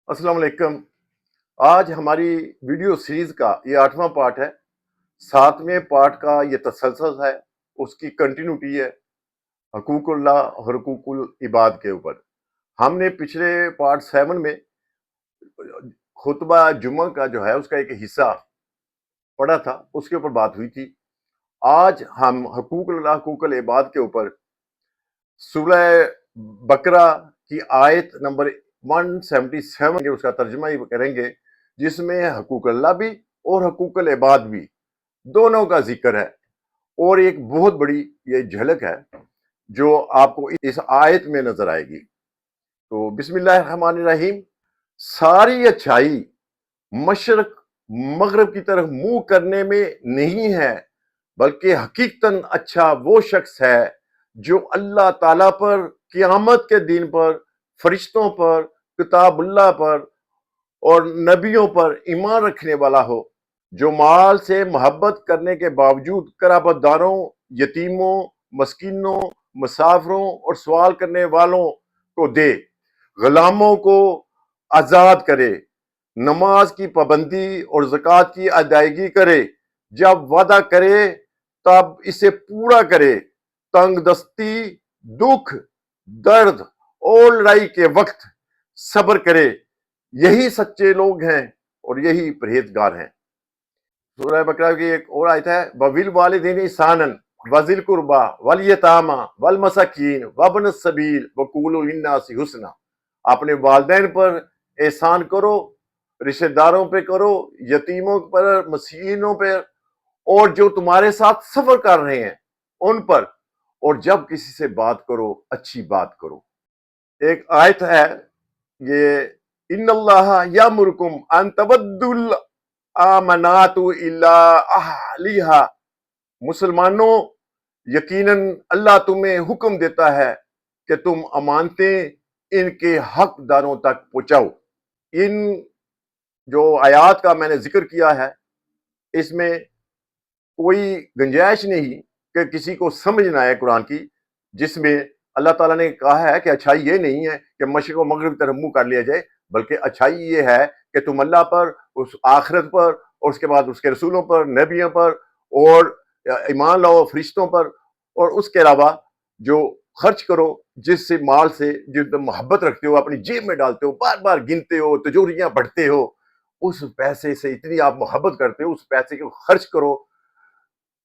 अस्सलाम वालेकुम। आज हमारी वीडियो सीरीज का ये 8वां पार्ट है। 7वें पार्ट का ये तसलसल है, उसकी कंटिन्यूटी है हकूकुल्लाह और हकूकुल इबाद के ऊपर। हमने पिछले पार्ट 7 में खुतबा जुम्मा का जो है उसका एक हिस्सा पढ़ा था, उसके ऊपर बात हुई थी। आज हम हकूकुल्लाह हकूकुल इबाद के ऊपर सूरह बकरा की आयत नंबर 177 के उसका तर्जुमा ही करेंगे, जिसमें हकूक अल्लाह भी और हकूक इबाद भी दोनों का जिक्र है। और एक बहुत बड़ी ये झलक है जो आपको इस आयत में नजर आएगी। तो बिस्मिल्लाहिर्रहमानिर्रहीम। सारी अच्छाई मशरक मगरब की तरफ मुंह करने में नहीं है, बल्कि हकीकतन अच्छा वो शख्स है जो अल्लाह ताला पर, क़यामत के दिन पर, फरिश्तों पर, किताबुल्लाह पर और नबियों पर ईमान रखने वाला हो, जो माल से मोहब्बत करने के बावजूद कराबतदारों, यतीमों, मस्कीनों, मुसाफिरों और सवाल करने वालों को दे, गुलामों को आजाद करे, नमाज की पाबंदी और ज़कात की अदायगी करे, जब वादा करे तब इसे पूरा करे, तंग दस्ती, दुख, दर्द और लड़ाई के वक्त सब्र करे। यही सच्चे लोग हैं और यही परहेजगार हैं। सूरह बकरा की एक और आयत है, वबिल वालिदैन ihsanan वज़िल कुर्बा वल यतामा वल मसाकीन वब्न सबील वक़ूलू लिन्नासि हुस्ना। अपने वालिदैन पर एहसान करो, रिश्तेदारों पे करो, यतीमों पर, मस्कीनों पर, और जो तुम्हारे साथ सफर कर रहे हैं उन पर, और जब किसी से बात करो अच्छी बात करो। एक आयत है ये, इन्नल्लाह यामुरुकुम अन तबद्दुल आमनातु इल्ला अहलिहा। मुसलमानों, यकीनन अल्लाह तुम्हें हुक्म देता है कि तुम अमानतें इनके हकदारों तक पहुंचाओ। इन जो आयात का मैंने जिक्र किया है, इसमें कोई गुंजाइश नहीं कि किसी को समझ ना आए कुरान की, जिसमें अल्लाह ताला ने कहा है कि अच्छाई ये नहीं है कि मशरिक और मगरिब की तरफ मुंह कर लिया जाए, बल्कि अच्छाई ये है कि तुम अल्लाह पर, उस आखिरत पर, और उसके बाद उसके रसूलों पर, नबियों पर, और ईमान लाओ फरिश्तों पर, और उसके अलावा जो खर्च करो, जिससे माल से जो मोहब्बत रखते हो, अपनी जेब में डालते हो, बार बार गिनते हो, तिजोरियां बढ़ते हो, उस पैसे से इतनी आप मोहब्बत करते हो, उस पैसे को खर्च करो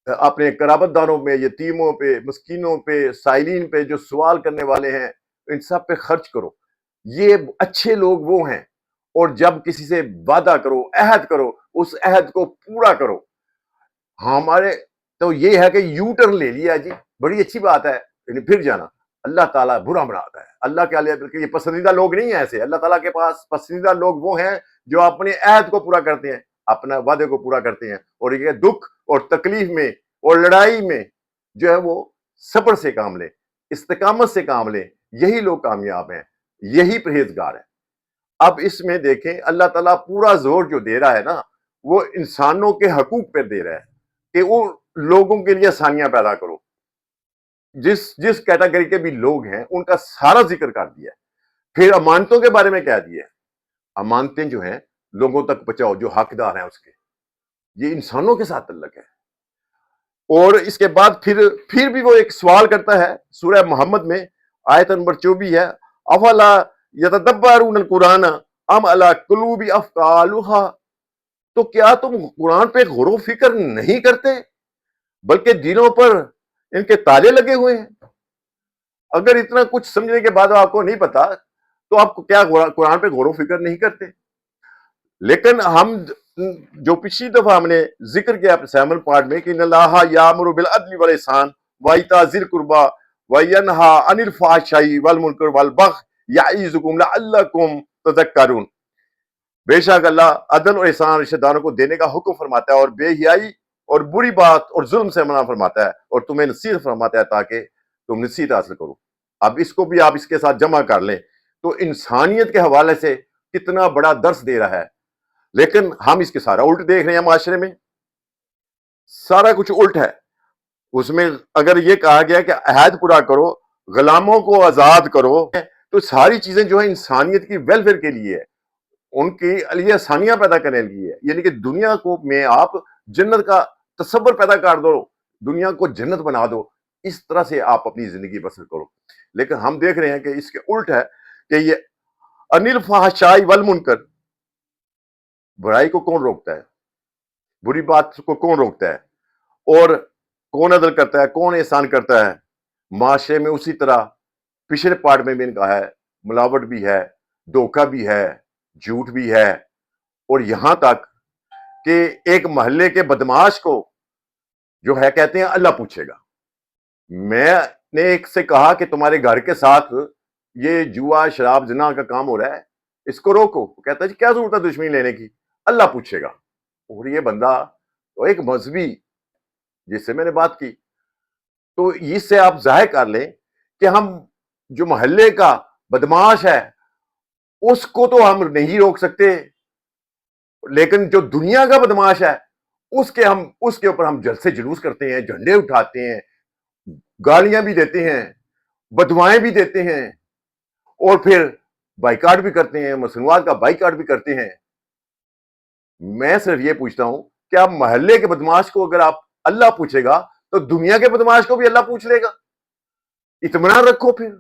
अपने कराबतदारों पे, यतीमों पे, मस्कीनों पे, साइलीन पे, जो सवाल करने वाले हैं, इन सब पे खर्च करो। ये अच्छे लोग वो हैं। और जब किसी से वादा करो, अहद करो, उस अहद को पूरा करो। हमारे तो ये है कि यू टर्न ले लिया जी, बड़ी अच्छी बात है, लेकिन फिर जाना अल्लाह ताला बुरा बनाता है। अल्लाह के लिए बल्कि ये पसंदीदा लोग नहीं है ऐसे। अल्लाह ताला के पास पसंदीदा लोग वो हैं जो अपने अहद को पूरा करते हैं, अपना वादे को पूरा करते हैं, और ये दुख और तकलीफ में और लड़ाई में जो है वो सब्र से काम ले, इस्तिकामत से काम ले। यही लोग कामयाब हैं, यही परहेजगार है। अब इसमें देखें, अल्लाह ताला पूरा जोर जो दे रहा है ना, वो इंसानों के हकूक पर दे रहा है कि वो लोगों के लिए आसानियां पैदा करो। जिस जिस कैटेगरी के भी लोग हैं उनका सारा जिक्र कर दिया है। फिर अमानतों के बारे में कह दिया है, अमानतें जो हैं लोगों तक पहुंचाओ, जो हकदार हैं उसके। ये इंसानों के साथ तल्लक है। और इसके बाद फिर भी वो एक सवाल करता है सूरह मोहम्मद में, आयत नंबर 24 है, अफला यतदब्बरून कुरान अम अला कुलूबी अफकालुहा। तो क्या तुम कुरान पे गौर फिक्र नहीं करते, बल्कि दिलों पर इनके ताले लगे हुए हैं। अगर इतना कुछ समझने के बाद आपको नहीं पता, तो आप क्या कुरान पे गौर फिक्र नहीं करते। लेकिन हम जो पिछली दफा हमने जिक्र किया 7 पार्ट में कि अल्लाह यामुरु बिल अदली वल ihsan व इता ज़िल कुर्बा व यनहा अनिल फ़ाहिशाई वल मुनकर वल बग़य यईज़ुकुम लअल्लकुम तज़क्करून। बेशक अल्लाह अदल और एहसान रिश्तेदारों को देने का हुक्म फरमाता है, और बेहियाई और बुरी बात और जुल्म से मना फरमाता है, और तुम्हें नसीहत फरमाता है ताकि तुम नसीहत हासिल करो। अब इसको भी आप इसके साथ जमा कर लें तो इंसानियत के हवाले से कितना बड़ा दर्स दे रहा है। लेकिन हम इसके सारा उल्ट देख रहे हैं, माशरे में सारा कुछ उल्ट है। उसमें अगर ये कहा गया कि अहद पूरा करो, गुलामों को आजाद करो, तो सारी चीजें जो है इंसानियत की वेलफेयर के लिए है। ان کی علیہ ثانیہ پیدا کرنے لگی ہے، یعنی کہ دنیا کو میں آپ جنت کا تصور پیدا کر دو، دنیا کو جنت بنا دو، اس طرح سے آپ اپنی زندگی بسر کرو. لیکن ہم دیکھ رہے ہیں کہ اس کے الٹ ہے کہ یہ انل فحشائی والمنکر، برائی کو کون روکتا ہے، بری بات کو کون روکتا ہے، اور کون عدل کرتا ہے، کون احسان کرتا ہے معاشرے میں. اسی طرح پچھلے پارٹ میں نے کہا ہے ملاوٹ بھی ہے، دھوکہ بھی ہے، جھوٹ بھی ہے، اور یہاں تک کہ ایک محلے کے بدماش کو جو ہے کہتے ہیں اللہ پوچھے گا. میں نے ایک سے کہا کہ تمہارے گھر کے ساتھ یہ جوا شراب زنا کا کام ہو رہا ہے، اس کو روکو. کہتا ہے جی کیا ضرورت ہے دشمنی لینے کی، اللہ پوچھے گا. اور یہ بندہ تو ایک مذہبی جس سے میں نے بات کی، تو اس سے آپ ظاہر کر لیں کہ ہم جو محلے کا بدماش ہے اس کو تو ہم نہیں روک سکتے، لیکن جو دنیا کا بدماش ہے اس کے اوپر ہم جلسے جلوس کرتے ہیں، جھنڈے اٹھاتے ہیں، گالیاں بھی دیتے ہیں، بدوائیں بھی دیتے ہیں، اور پھر بائیکاٹ بھی کرتے ہیں، مسلمانوں کا بائیکاٹ بھی کرتے ہیں. میں صرف یہ پوچھتا ہوں کہ آپ محلے کے بدماش کو اگر آپ اللہ پوچھے گا تو دنیا کے بدماش کو بھی اللہ پوچھ لے گا. اطمینان رکھو پھر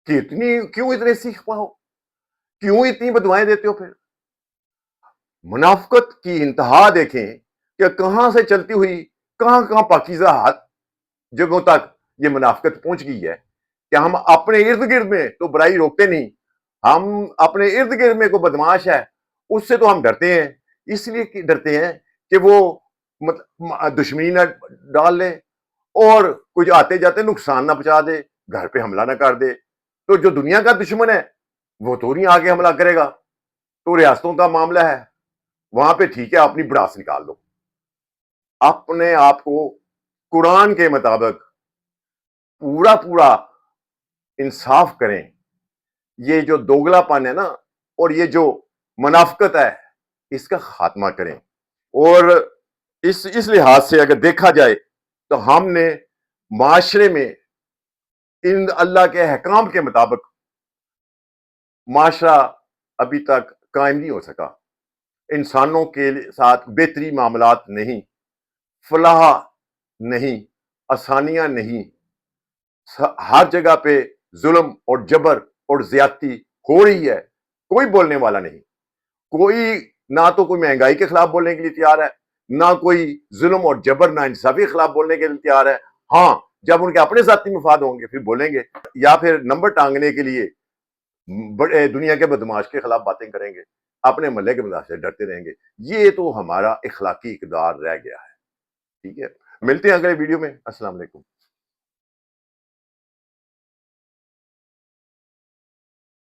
کہ کیوں اتنے سیکھ پاؤ، کیوں اتنی بدوائیں دیتے ہو. پھر منافقت کی انتہا دیکھیں کہ کہاں سے چلتی ہوئی کہاں پاکیزہ ہاتھ جگہوں تک یہ منافقت پہنچ گئی ہے کہ ہم اپنے ارد گرد میں تو برائی روکتے نہیں، ہم اپنے ارد گرد میں کوئی بدماش ہے اس سے تو ہم ڈرتے ہیں. اس لیے ڈرتے ہیں کہ وہ دشمنی نہ ڈال لے اور کچھ آتے جاتے نقصان نہ پہنچا دے، گھر پہ حملہ نہ کر دے. تو جو دنیا کا دشمن ہے وہ تو نہیں آگے حملہ کرے گا. تو ریاستوں کا معاملہ ہے، وہاں پہ ٹھیک ہے اپنی بڑاس نکال دو. اپنے آپ کو قرآن کے مطابق پورا انصاف کریں. یہ جو دوگلا پن ہے نا اور یہ جو منافقت ہے اس کا خاتمہ کریں. اور اس لحاظ سے اگر دیکھا جائے تو ہم نے معاشرے میں ان اللہ کے احکام کے مطابق معاشرہ ابھی تک قائم نہیں ہو سکا. انسانوں کے ساتھ بہتری معاملات نہیں، فلاح نہیں، آسانیاں نہیں، ہر جگہ پہ ظلم اور جبر اور زیادتی ہو رہی ہے. کوئی بولنے والا نہیں، کوئی نہ تو کوئی مہنگائی کے خلاف بولنے کے لیے تیار ہے، نہ کوئی ظلم اور جبر نہ انصافی کے خلاف بولنے کے لیے تیار ہے. ہاں جب ان کے اپنے ذاتی مفاد ہوں گے پھر بولیں گے، یا پھر نمبر ٹانگنے کے لیے بڑے دنیا کے بدماش کے خلاف باتیں کریں گے، اپنے محلے کے بدماش سے ڈرتے رہیں گے. یہ تو ہمارا اخلاقی اقدار رہ گیا ہے. ٹھیک ہے، ملتے ہیں اگلے ویڈیو میں. السلام علیکم.